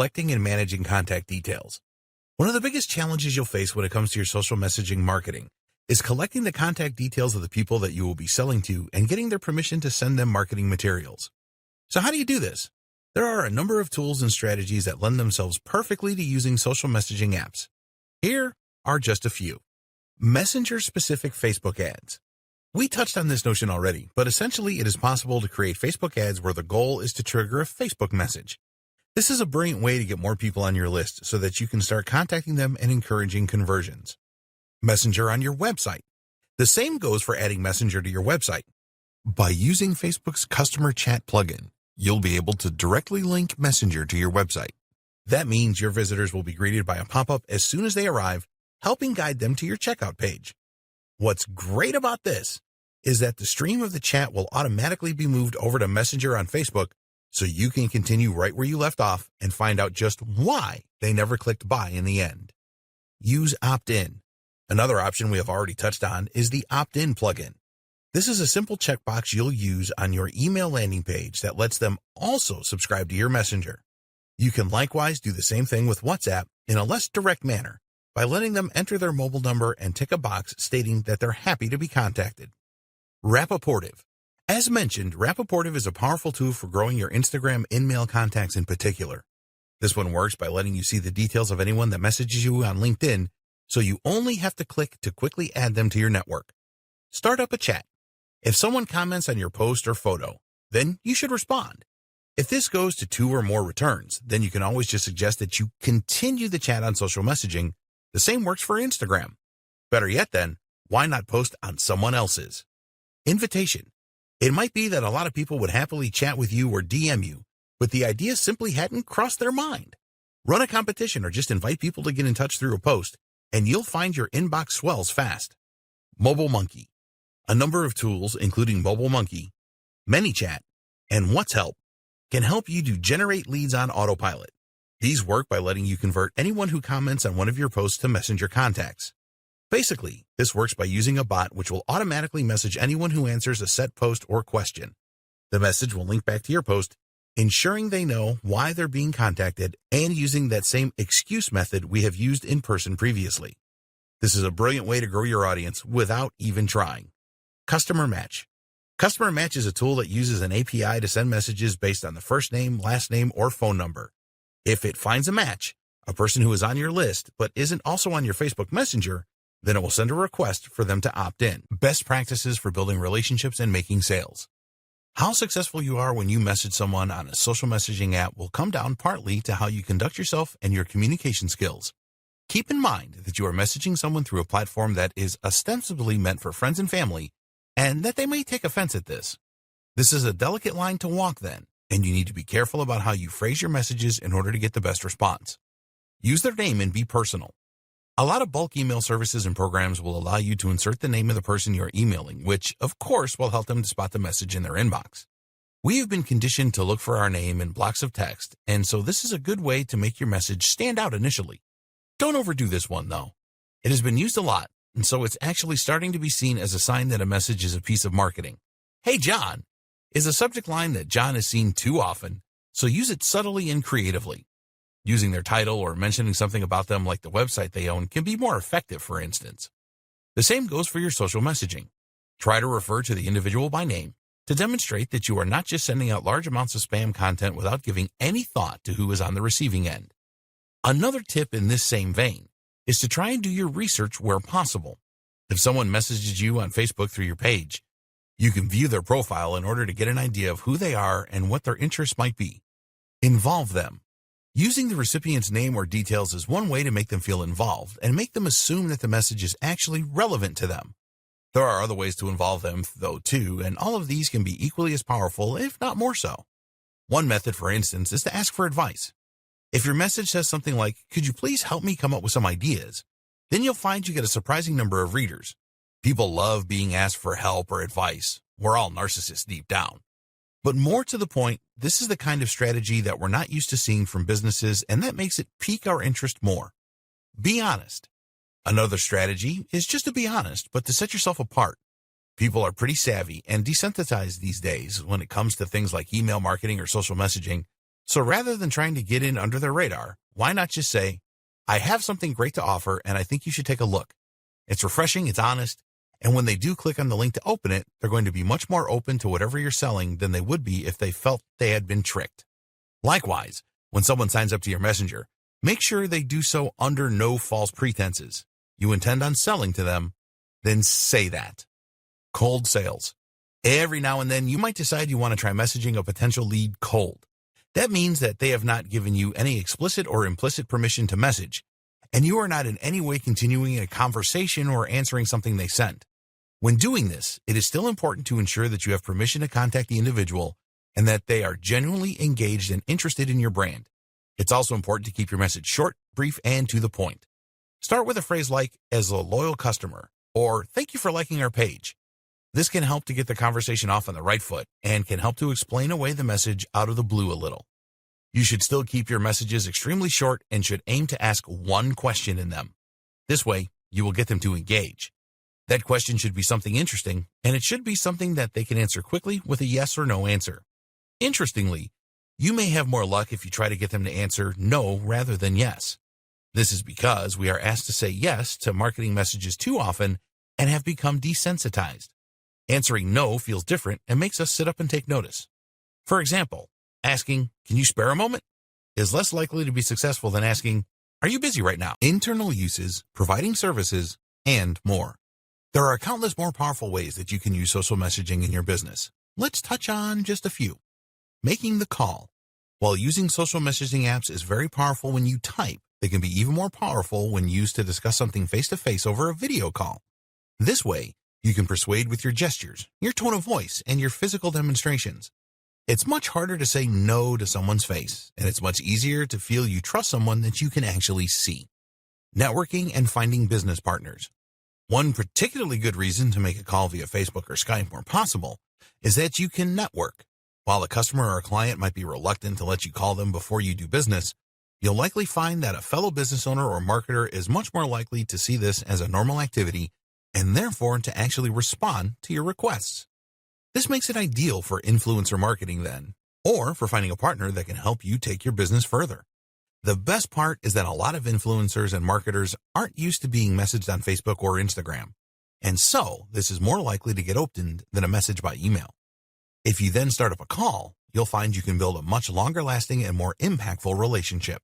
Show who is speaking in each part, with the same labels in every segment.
Speaker 1: collecting and managing contact details. One of the biggest challenges you'll face when it comes to your social messaging marketing is collecting the contact details of the people that you will be selling to and getting their permission to send them marketing materials. So how do you do this? There are a number of tools and strategies that lend themselves perfectly to using social messaging apps. Here are just a few. Messenger-specific Facebook ads. We touched on this notion already, but essentially it is possible to create Facebook ads where the goal is to trigger a Facebook message. This is a brilliant way to get more people on your list so that you can start contacting them and encouraging conversions. Messenger on your website. The same goes for adding Messenger to your website. By using Facebook's customer chat plugin, you'll be able to directly link Messenger to your website. That means your visitors will be greeted by a pop-up as soon as they arrive, helping guide them to your checkout page. What's great about this is that the stream of the chat will automatically be moved over to Messenger on Facebook, so you can continue right where you left off and find out just why they never clicked buy in the end. Use opt-in. Another option we have already touched on is the opt-in plugin. This is a simple checkbox you'll use on your email landing page that lets them also subscribe to your Messenger. You can likewise do the same thing with WhatsApp in a less direct manner by letting them enter their mobile number and tick a box stating that they're happy to be contacted. Rapportive. As mentioned, Rapportive is a powerful tool for growing your Instagram in-mail contacts in particular. This one works by letting you see the details of anyone that messages you on LinkedIn, so you only have to click to quickly add them to your network. Start up a chat. If someone comments on your post or photo, then you should respond. If this goes to 2 or more returns, then you can always just suggest that you continue the chat on social messaging. The same works for Instagram. Better yet then, why not post on someone else's? Invitation. It might be that a lot of people would happily chat with you or DM you, but the idea simply hadn't crossed their mind. Run a competition or just invite people to get in touch through a post, and you'll find your inbox swells fast. Mobile Monkey. A number of tools, including Mobile Monkey, ManyChat, and What's Help, can help you to generate leads on autopilot. These work by letting you convert anyone who comments on one of your posts to Messenger contacts. Basically, this works by using a bot which will automatically message anyone who answers a set post or question. The message will link back to your post, ensuring they know why they're being contacted and using that same excuse method we have used in person previously. This is a brilliant way to grow your audience without even trying. Customer Match. Customer Match is a tool that uses an API to send messages based on the first name, last name, or phone number. If it finds a match, a person who is on your list but isn't also on your Facebook Messenger, then it will send a request for them to opt in. Best practices for building relationships and making sales. How successful you are when you message someone on a social messaging app will come down partly to how you conduct yourself and your communication skills. Keep in mind that you are messaging someone through a platform that is ostensibly meant for friends and family, and that they may take offense at this. This is a delicate line to walk then, and you need to be careful about how you phrase your messages in order to get the best response. Use their name and be personal. A lot of bulk email services and programs will allow you to insert the name of the person you're emailing, which, of course, will help them to spot the message in their inbox. We have been conditioned to look for our name in blocks of text, and so this is a good way to make your message stand out initially. Don't overdo this one, though. It has been used a lot, and so it's actually starting to be seen as a sign that a message is a piece of marketing. "Hey, John," is a subject line that John is seen too often, so use it subtly and creatively. Using their title or mentioning something about them like the website they own can be more effective, for instance. The same goes for your social messaging. Try to refer to the individual by name to demonstrate that you are not just sending out large amounts of spam content without giving any thought to who is on the receiving end. Another tip in this same vein is to try and do your research where possible. If someone messages you on Facebook through your page, you can view their profile in order to get an idea of who they are and what their interests might be. Involve them. Using the recipient's name or details is one way to make them feel involved and make them assume that the message is actually relevant to them. There are other ways to involve them, though, too, and all of these can be equally as powerful, if not more so. One method, for instance, is to ask for advice. If your message says something like, "Could you please help me come up with some ideas?" then you'll find you get a surprising number of readers. People love being asked for help or advice. We're all narcissists deep down. But more to the point, this is the kind of strategy that we're not used to seeing from businesses, and that makes it pique our interest more. Be honest. Another strategy is just to be honest, but to set yourself apart. People are pretty savvy and desensitized these days when it comes to things like email marketing or social messaging, So rather than trying to get in under their radar, why not just say, I have something great to offer and I think you should take a look. It's refreshing, it's honest, and when they do click on the link to open it, they're going to be much more open to whatever you're selling than they would be if they felt they had been tricked. Likewise, when someone signs up to your messenger, make sure they do so under no false pretenses. You intend on selling to them, then say that. Cold sales. Every now and then, you might decide you want to try messaging a potential lead cold. That means that they have not given you any explicit or implicit permission to message, and you are not in any way continuing a conversation or answering something they sent. When doing this, it is still important to ensure that you have permission to contact the individual and that they are genuinely engaged and interested in your brand. It's also important to keep your message short, brief, and to the point. Start with a phrase like, as a loyal customer, or thank you for liking our page. This can help to get the conversation off on the right foot and can help to explain away the message out of the blue a little. You should still keep your messages extremely short and should aim to ask one question in them. This way, you will get them to engage. That question should be something interesting, and it should be something that they can answer quickly with a yes or no answer. Interestingly, you may have more luck if you try to get them to answer no rather than yes. This is because we are asked to say yes to marketing messages too often and have become desensitized. Answering no feels different and makes us sit up and take notice. For example, asking, can you spare a moment? Is less likely to be successful than asking, are you busy right now? Internal uses, providing services, and more. There are countless more powerful ways that you can use social messaging in your business. Let's touch on just a few. Making the call. While using social messaging apps is very powerful when you type, they can be even more powerful when used to discuss something face-to-face over a video call. This way, you can persuade with your gestures, your tone of voice, and your physical demonstrations. It's much harder to say no to someone's face, and it's much easier to feel you trust someone that you can actually see. Networking and finding business partners. One particularly good reason to make a call via Facebook or Skype more possible is that you can network. While a customer or a client might be reluctant to let you call them before you do business, you'll likely find that a fellow business owner or marketer is much more likely to see this as a normal activity and therefore to actually respond to your requests. This makes it ideal for influencer marketing then, or for finding a partner that can help you take your business further. The best part is that a lot of influencers and marketers aren't used to being messaged on Facebook or Instagram, and so this is more likely to get opened than a message by email. If you then start up a call, you'll find you can build a much longer-lasting and more impactful relationship.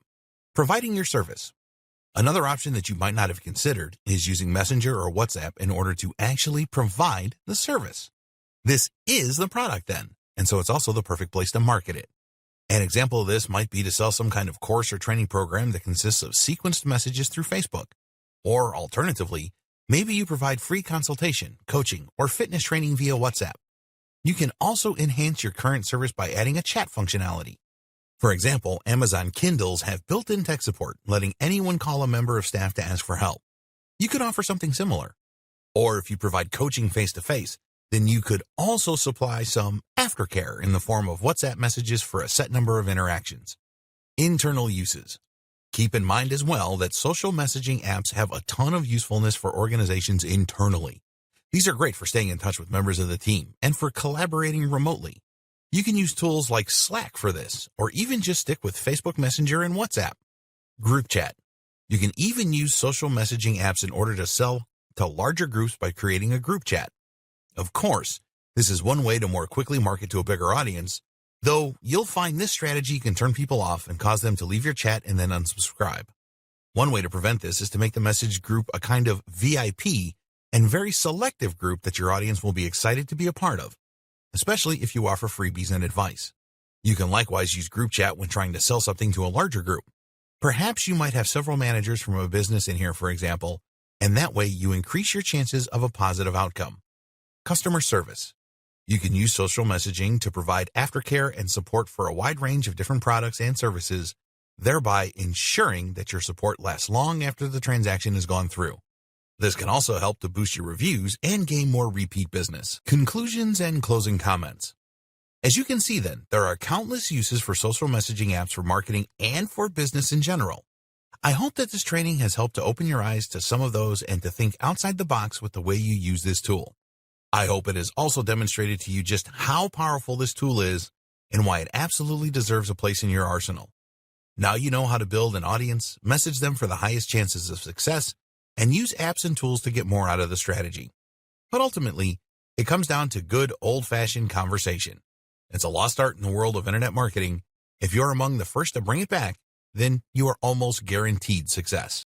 Speaker 1: Providing your service. Another option that you might not have considered is using Messenger or WhatsApp in order to actually provide the service. This is the product then, and so it's also the perfect place to market it. An example of this might be to sell some kind of course or training program that consists of sequenced messages through Facebook. Or alternatively, maybe you provide free consultation, coaching, or fitness training via WhatsApp. You can also enhance your current service by adding a chat functionality. For example, Amazon Kindles have built-in tech support, letting anyone call a member of staff to ask for help. You could offer something similar. Or if you provide coaching face-to-face, then you could also supply some aftercare in the form of WhatsApp messages for a set number of interactions. Internal uses. Keep in mind as well that social messaging apps have a ton of usefulness for organizations internally. These are great for staying in touch with members of the team and for collaborating remotely. You can use tools like Slack for this, or even just stick with Facebook Messenger and WhatsApp. Group chat. You can even use social messaging apps in order to sell to larger groups by creating a group chat. Of course, this is one way to more quickly market to a bigger audience, though you'll find this strategy can turn people off and cause them to leave your chat and then unsubscribe. One way to prevent this is to make the message group a kind of VIP and very selective group that your audience will be excited to be a part of, especially if you offer freebies and advice. You can likewise use group chat when trying to sell something to a larger group. Perhaps you might have several managers from a business in here, for example, and that way you increase your chances of a positive outcome. Customer service. You can use social messaging to provide aftercare and support for a wide range of different products and services, thereby ensuring that your support lasts long after the transaction has gone through. This can also help to boost your reviews and gain more repeat business. Conclusions and closing comments. As you can see then, there are countless uses for social messaging apps for marketing and for business in general. I hope that this training has helped to open your eyes to some of those and to think outside the box with the way you use this tool. I hope it has also demonstrated to you just how powerful this tool is and why it absolutely deserves a place in your arsenal. Now you know how to build an audience, message them for the highest chances of success, and use apps and tools to get more out of the strategy. But ultimately, it comes down to good old-fashioned conversation. It's a lost art in the world of internet marketing. If you're among the first to bring it back, then you are almost guaranteed success.